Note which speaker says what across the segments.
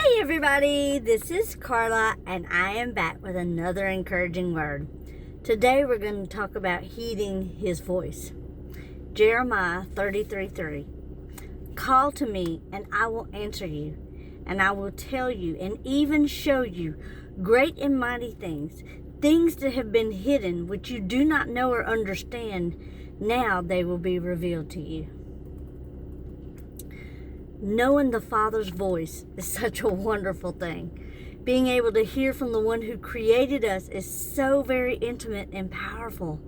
Speaker 1: Hey everybody, this is Carla and I am back with another encouraging word. Today we're going to talk about heeding his voice. Jeremiah 33:3. Call to me and I will answer you, and I will tell you and even show you great and mighty things, things that have been hidden which you do not know or understand. Now they will be revealed to you. Knowing the Father's voice is such a wonderful thing. Being able to hear from the one who created us is so very intimate and powerful.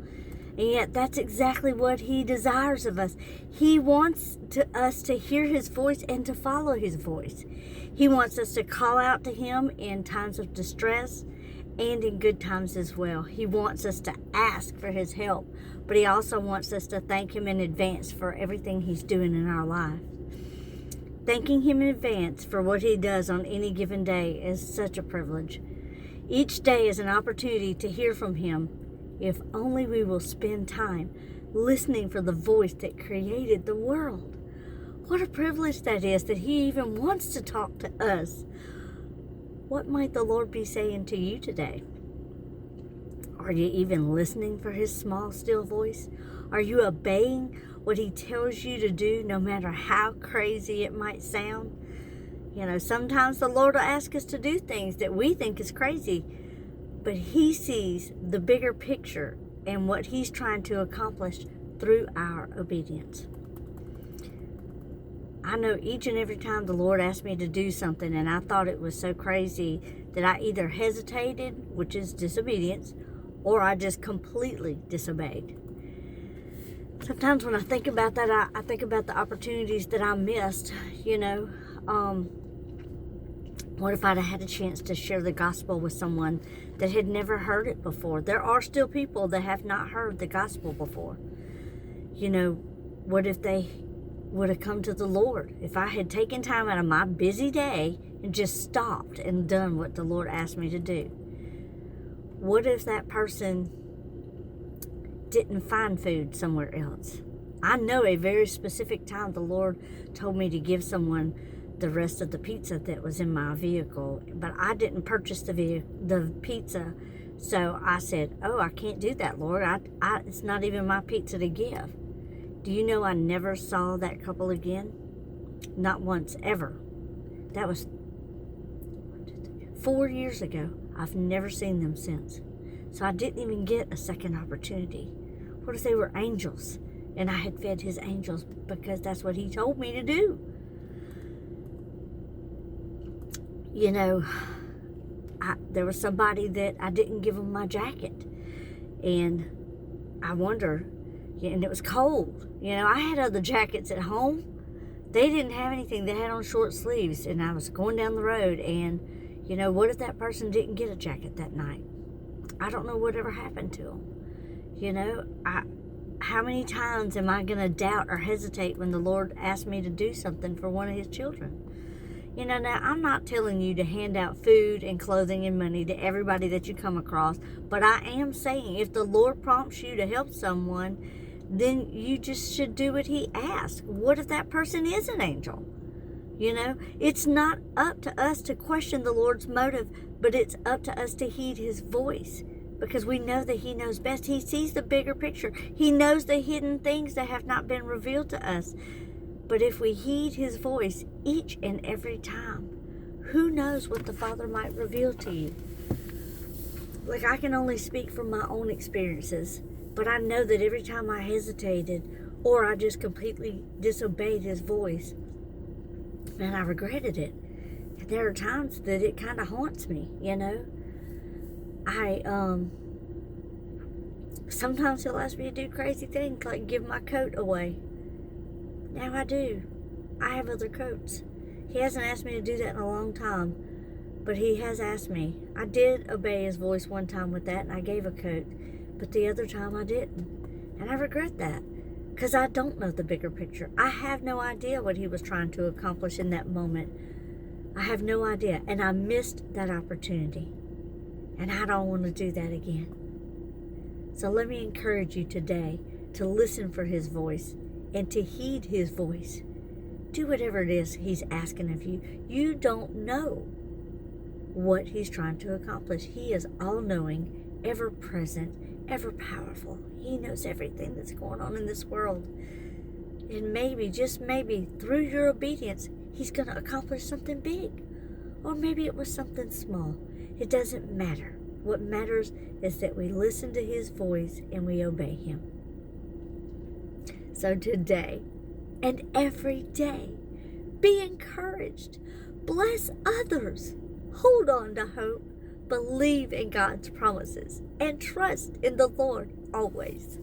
Speaker 1: And yet that's exactly what he desires of us. He wants us to hear his voice and to follow his voice. He wants us to call out to him in times of distress and in good times as well. He wants us to ask for his help, but he also wants us to thank him in advance for everything he's doing in our life. Thanking him in advance for what he does on any given day is such a privilege. Each day is an opportunity to hear from him, if only we will spend time listening for the voice that created the world. What a privilege that is, that he even wants to talk to us. What might the Lord be saying to you today? Are you even listening for his small, still voice? Are you obeying what he tells you to do, no matter how crazy it might sound? You know, sometimes the Lord will ask us to do things that we think is crazy, but he sees the bigger picture and what he's trying to accomplish through our obedience. I know each and every time the Lord asked me to do something and I thought it was so crazy that I either hesitated, which is disobedience, or I just completely disobeyed. Sometimes when I think about that, I think about the opportunities that I missed. You know, what if I'd have had a chance to share the gospel with someone that had never heard it before? There are still people that have not heard the gospel before. You know, what if they would have come to the Lord? If I had taken time out of my busy day and just stopped and done what the Lord asked me to do? What if that person didn't find food somewhere else? I know a very specific time the Lord told me to give someone the rest of the pizza that was in my vehicle, but I didn't purchase the pizza. So I said, oh, I can't do that, Lord. It's not even my pizza to give. Do you know I never saw that couple again? Not once, ever. That was 4 years ago. I've never seen them since. So I didn't even get a second opportunity. What if they were angels and I had fed his angels because that's what he told me to do? You know, there was somebody that I didn't give them my jacket. And I wonder, and it was cold. You know, I had other jackets at home. They didn't have anything. They had on short sleeves. And I was going down the road. And, you know, what if that person didn't get a jacket that night? I don't know whatever happened to them. You know, how many times am I going to doubt or hesitate when the Lord asks me to do something for one of his children? You know, now I'm not telling you to hand out food and clothing and money to everybody that you come across, but I am saying if the Lord prompts you to help someone, then you just should do what he asks. What if that person is an angel? You know, it's not up to us to question the Lord's motive, but it's up to us to heed his voice, because we know that he knows best. He sees the bigger picture. He knows the hidden things that have not been revealed to us. But if we heed his voice each and every time, who knows what the Father might reveal to you? Like, I can only speak from my own experiences, but I know that every time I hesitated or I just completely disobeyed his voice, and I regretted it. There are times that it kind of haunts me, you know. Sometimes he'll ask me to do crazy things like give my coat away. Now I do. I have other coats. He hasn't asked me to do that in a long time, but he has asked me. I did obey his voice one time with that, and I gave a coat, but the other time I didn't. And I regret that, because I don't know the bigger picture. I have no idea what he was trying to accomplish in that moment. I have no idea, and I missed that opportunity. And I don't want to do that again. So let me encourage you today to listen for his voice and to heed his voice, Do whatever it is He's asking of you. You don't know what He's trying to accomplish. He is all-knowing, ever-present, ever-powerful. He knows everything that's going on in this world. And maybe, just maybe, through your obedience, He's going to accomplish something big. Or maybe it was something small. It doesn't matter. What matters is that we listen to His voice and we obey Him. So today and every day, be encouraged. Bless others. Hold on to hope. Believe in God's promises and trust in the Lord always.